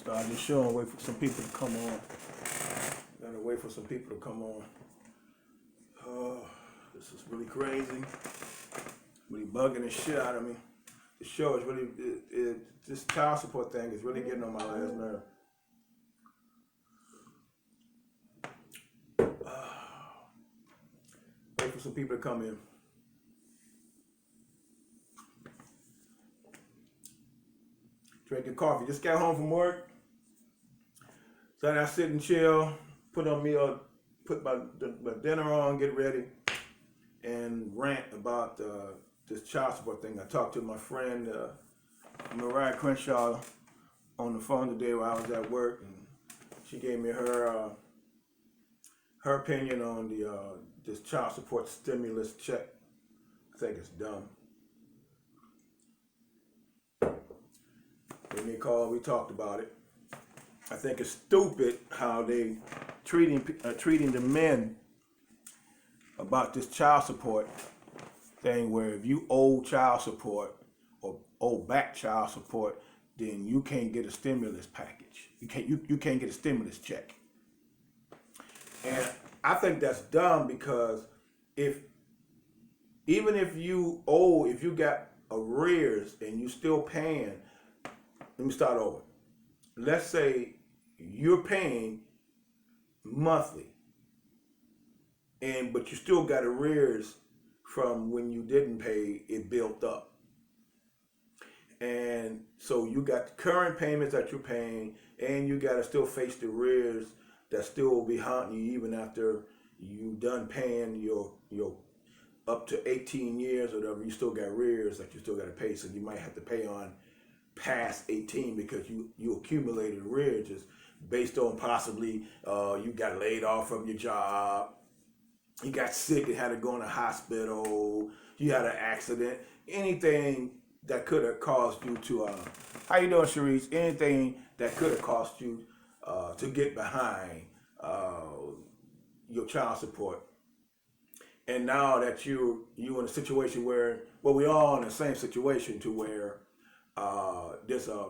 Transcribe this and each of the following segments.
Start this show and wait for some people to come on. Gotta wait for some people to come on. Oh, this is really crazy. Really bugging the shit out of me. The show is really, this child support thing is really getting on my last nerve. Wait for some people to come in. Drinking coffee. Just got home from work. So I sit and chill, put my dinner on, get ready, and rant about this child support thing. I talked to my friend Mariah Crenshaw on the phone today while I was at work, and she gave me her opinion on this child support stimulus check. I think it's dumb. Gave me a call. We talked about it. I think it's stupid how they treating the men about this child support thing, where if you owe child support or owe back child support, then you can't get a stimulus package. You can't get a stimulus check. And I think that's dumb, because even if you got arrears and you still paying, let me start over. Let's say you're paying monthly, but you still got arrears from when you didn't pay, it built up. And so you got the current payments that you're paying, and you got to still face the arrears that still will be haunting you even after you done paying your up to 18 years or whatever. You still got arrears that you still got to pay, so you might have to pay on past 18 because you accumulated arrears just based on possibly you got laid off from your job, you got sick and had to go in the hospital, you had an accident, anything that could have caused you to how you doing, Sharice? Anything that could have cost you to get behind your child support. And now that you in a situation where, well, we all in the same situation, to where there's a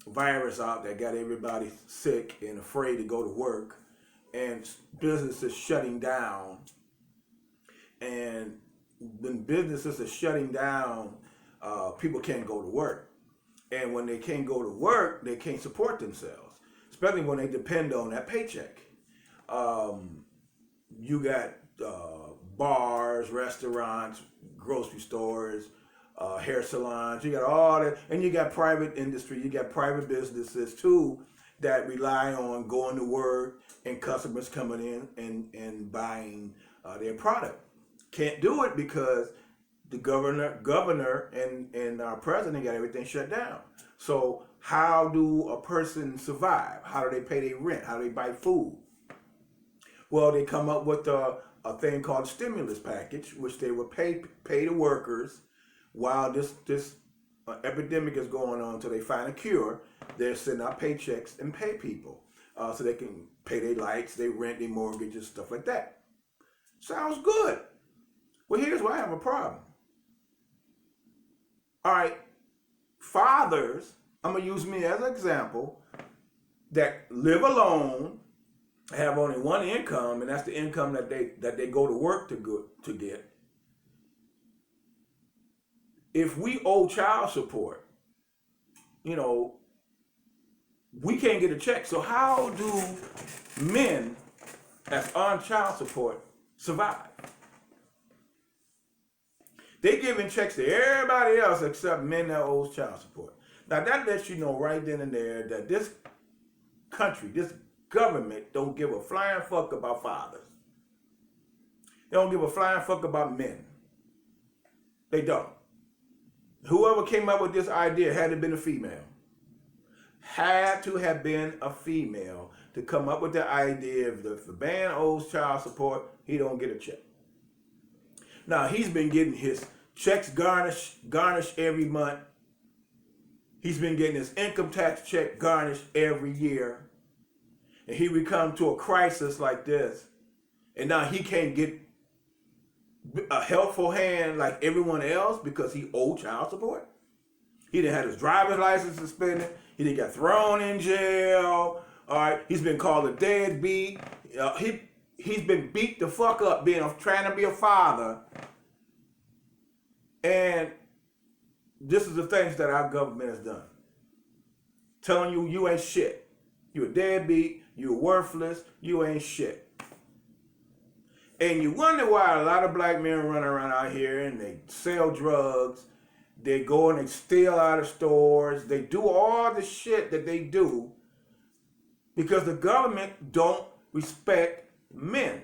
virus out that got everybody sick and afraid to go to work, and businesses shutting down. And when businesses are shutting down, people can't go to work. And when they can't go to work, they can't support themselves, especially when they depend on that paycheck. You got bars, restaurants, grocery stores, hair salons, you got all that, and you got private industry, you got private businesses too that rely on going to work and customers coming in and buying their product. Can't do it because the governor and our president got everything shut down. So how do a person survive? How do they pay their rent? How do they buy food? Well, they come up with a thing called a stimulus package, which they would pay the workers while this epidemic is going on until they find a cure. They're sending out paychecks and pay people so they can pay their lights, their rent, their mortgages, stuff like that. Sounds good. Well, here's where I have a problem. All right, fathers, I'm going to use me as an example, that live alone, have only one income, and that's the income that they go to work to get. If we owe child support, we can't get a check. So how do men that's on child support survive? They giving checks to everybody else except men that owes child support. Now that lets you know right then and there that this country, this government don't give a flying fuck about fathers. They don't give a flying fuck about men. They don't. Whoever came up with this idea had to have been a female. Had to have been a female to come up with the idea if the man owes child support, he don't get a check. Now, he's been getting his checks garnished every month. He's been getting his income tax check garnished every year. And here we come to a crisis like this, and now he can't get a helpful hand like everyone else because he owed child support. He done had his driver's license suspended. He done got thrown in jail. All right, he's been called a deadbeat. He's been beat the fuck up trying to be a father. And this is the things that our government has done. Telling you ain't shit. You a deadbeat. You worthless. You ain't shit. And you wonder why a lot of black men run around out here and they sell drugs. They go and they steal out of stores. They do all the shit that they do because the government don't respect men.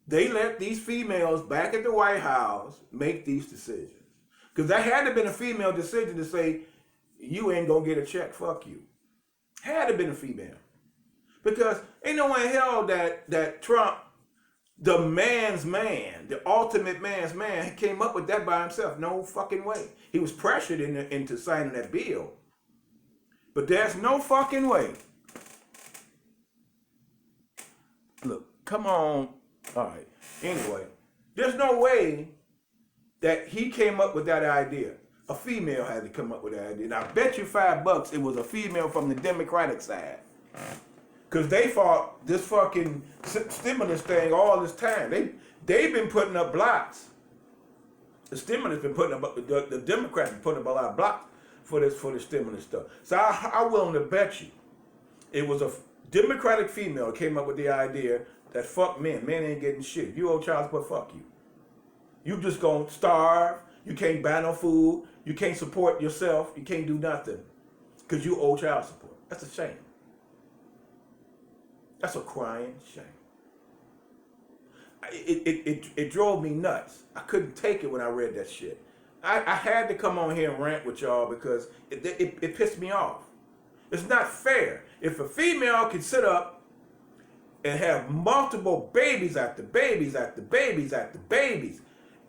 They let these females back at the White House make these decisions. Because that had to have been a female decision to say, you ain't gonna get a check, fuck you. Had to have been a female. Because ain't no way in hell that Trump, the man's man, the ultimate man's man, came up with that by himself. No fucking way. He was pressured into signing that bill. But there's no fucking way. Look, come on. All right. Anyway, there's no way that he came up with that idea. A female had to come up with that idea. And I bet you $5 it was a female from the Democratic side. Because they fought this fucking stimulus thing all this time. They've been putting up blocks. The stimulus been putting up, the Democrats been putting up a lot of blocks for this stimulus stuff. So I'm willing to bet you it was a Democratic female that came up with the idea that fuck men. Men ain't getting shit. You owe child support, fuck you. You just gonna starve. You can't buy no food. You can't support yourself. You can't do nothing because you owe child support. That's a shame. That's a crying shame. It drove me nuts. I couldn't take it when I read that shit. I had to come on here and rant with y'all because it pissed me off. It's not fair. If a female can sit up and have multiple babies after babies after babies after babies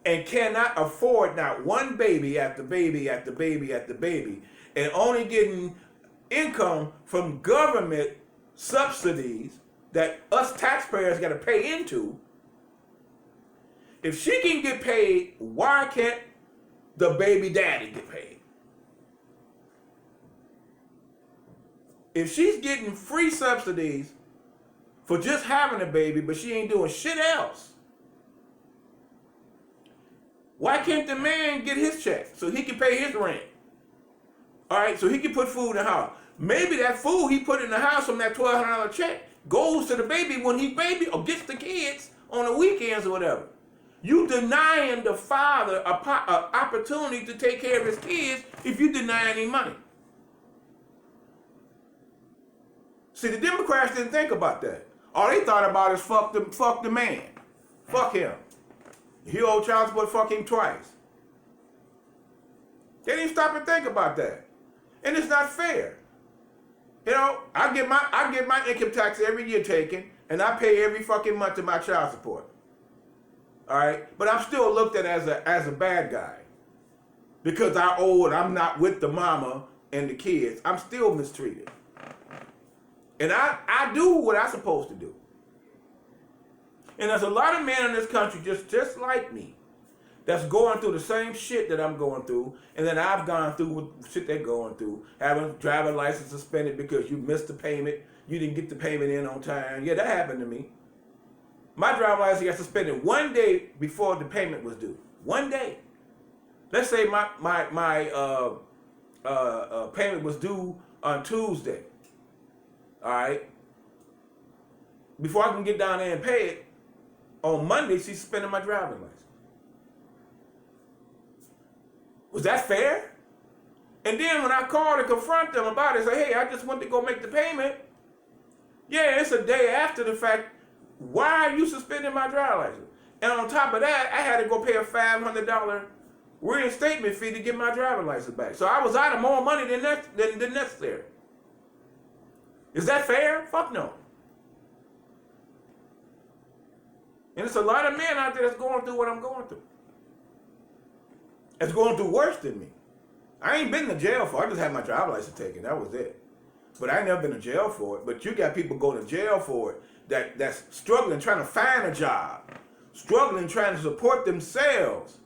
and cannot afford not one baby after baby after baby after baby and only getting income from government subsidies that us taxpayers got to pay into, if she can get paid, why can't the baby daddy get paid? If she's getting free subsidies for just having a baby, but she ain't doing shit else, why can't the man get his check so he can pay his rent? All right, so he can put food in the house. Maybe that food he put in the house from that $1,200 check goes to the baby when he baby or gets the kids on the weekends or whatever. You denying the father an opportunity to take care of his kids if you deny any money. See, the Democrats didn't think about that. All they thought about is fuck the man. Fuck him. He owed child support, fuck him twice. They didn't stop and think about that. And it's not fair. You know, I get my income tax every year taken, and I pay every fucking month to my child support. All right, but I'm still looked at as a bad guy because I owe it. I'm not with the mama and the kids. I'm still mistreated, and I do what I'm supposed to do. And there's a lot of men in this country just like me that's going through the same shit that I'm going through and that I've gone through with shit they're going through. Having driver's license suspended because you missed the payment, you didn't get the payment in on time. Yeah, that happened to me. My driver's license got suspended one day before the payment was due. One day. Let's say my payment was due on Tuesday. All right. Before I can get down there and pay it, on Monday she suspended my driver's license. Was that fair? And then when I called to confront them about it, say, hey, I just went to go make the payment. Yeah, it's a day after the fact. Why are you suspending my driver's license? And on top of that, I had to go pay a $500 reinstatement fee to get my driver's license back. So I was out of more money than necessary. Is that fair? Fuck no. And it's a lot of men out there that's going through what I'm going through. It's going through worse than me. I ain't been to jail for it. I just had my driver's license taken. That was it. But I ain't never been to jail for it. But you got people going to jail for it that's struggling, trying to find a job, struggling, trying to support themselves.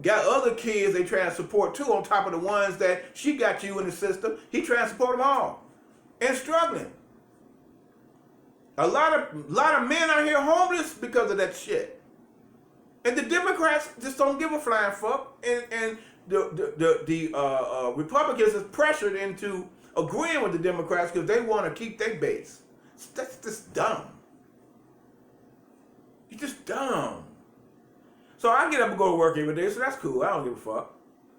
got other kids they trying to support too, on top of the ones that she got you in the system. He trying to support them all, and struggling. A lot of men are here homeless because of that shit. And the Democrats just don't give a flying fuck. And the Republicans is pressured into agreeing with the Democrats because they want to keep their base. That's just dumb. You're just dumb. So I get up and go to work every day, so that's cool. I don't give a fuck.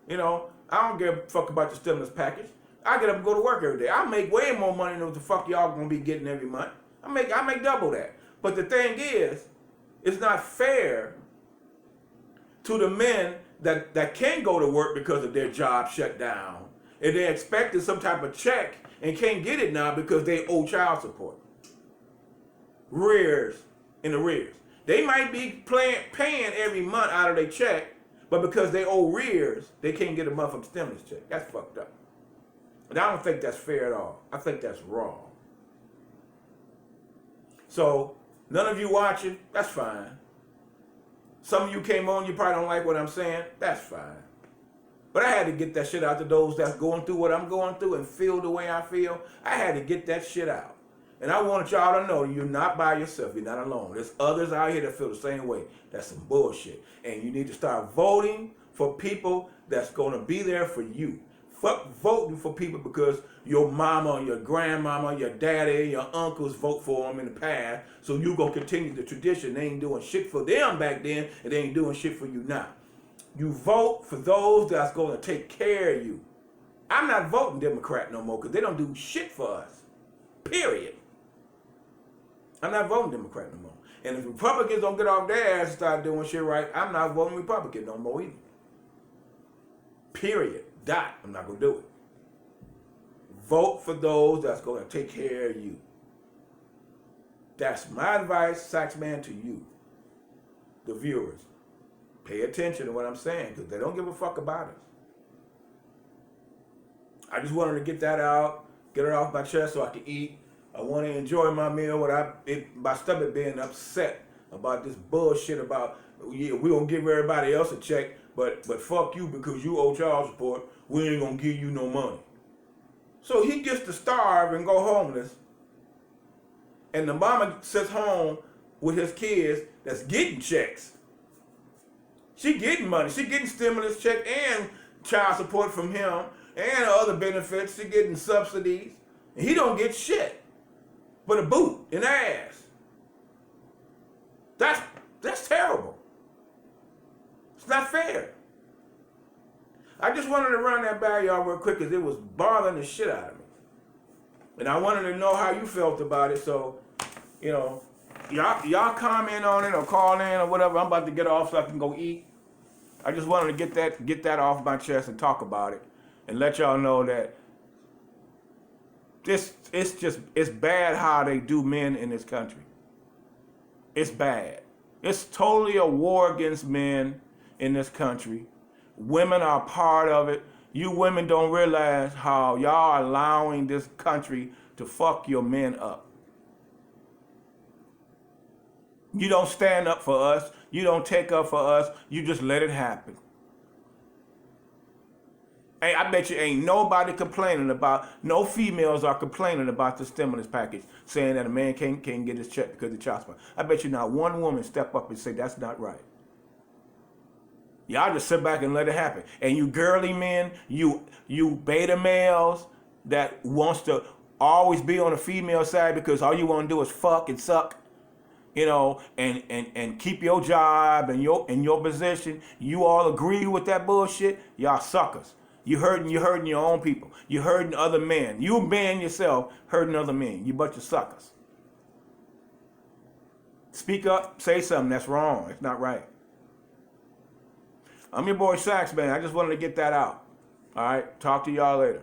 You know, I don't give a fuck about the stimulus package. I get up and go to work every day. I make way more money than what the fuck y'all gonna be getting every month. I make double that. But the thing is, it's not fair to the men that can go to work because of their job shut down, and they're expecting some type of check and can't get it now because they owe child support. Arrears. They might be paying every month out of their check, but because they owe arrears, they can't get a month of stimulus check. That's fucked up. And I don't think that's fair at all. I think that's wrong. So, none of you watching, that's fine. Some of you came on, you probably don't like what I'm saying, that's fine. But I had to get that shit out to those that's going through what I'm going through and feel the way I feel. I had to get that shit out. And I want y'all to know you're not by yourself. You're not alone. There's others out here that feel the same way. That's some bullshit. And you need to start voting for people that's going to be there for you. Fuck voting for people because your mama, your grandmama, your daddy, your uncles vote for them in the past. So you going to continue the tradition. They ain't doing shit for them back then, and they ain't doing shit for you now. You vote for those that's going to take care of you. I'm not voting Democrat no more because they don't do shit for us. Period. I'm not voting Democrat no more. And if Republicans don't get off their ass and start doing shit right, I'm not voting Republican no more either. Period. Dot. I'm not going to do it. Vote for those that's going to take care of you. That's my advice, Saxman, to you, the viewers. Pay attention to what I'm saying because they don't give a fuck about us. I just wanted to get that out, get it off my chest so I can eat. I want to enjoy my meal without my stomach being upset about this bullshit about, yeah, we gonna give everybody else a check, but fuck you because you owe child support, we ain't gonna give you no money. So he gets to starve and go homeless, and the mama sits home with his kids that's getting checks. She getting money, she getting stimulus check and child support from him and other benefits, she getting subsidies, and he don't get shit. But a boot in the ass. That's terrible. It's not fair. I just wanted to run that by y'all real quick because it was bothering the shit out of me. And I wanted to know how you felt about it. So, you know, y'all comment on it or call in or whatever. I'm about to get off so I can go eat. I just wanted to get that off my chest and talk about it and let y'all know that it's bad how they do men in this country. It's bad. It's totally a war against men in this country. Women are part of it. You women don't realize how y'all are allowing this country to fuck your men up. You don't stand up for us. You don't take up for us. You just let it happen. Hey, I bet you ain't nobody complaining about, no females are complaining about the stimulus package, saying that a man can't get his check because of child support. I bet you not one woman step up and say that's not right. Y'all just sit back and let it happen. And you girly men, you beta males that wants to always be on the female side because all you want to do is fuck and suck, you know, and keep your job and your position. You all agree with that bullshit? Y'all suckers. You're hurting your own people. You're hurting other men. You man yourself hurting other men. You bunch of suckers. Speak up, say something. That's wrong. It's not right. I'm your boy Saxman. I just wanted to get that out. All right. Talk to y'all later.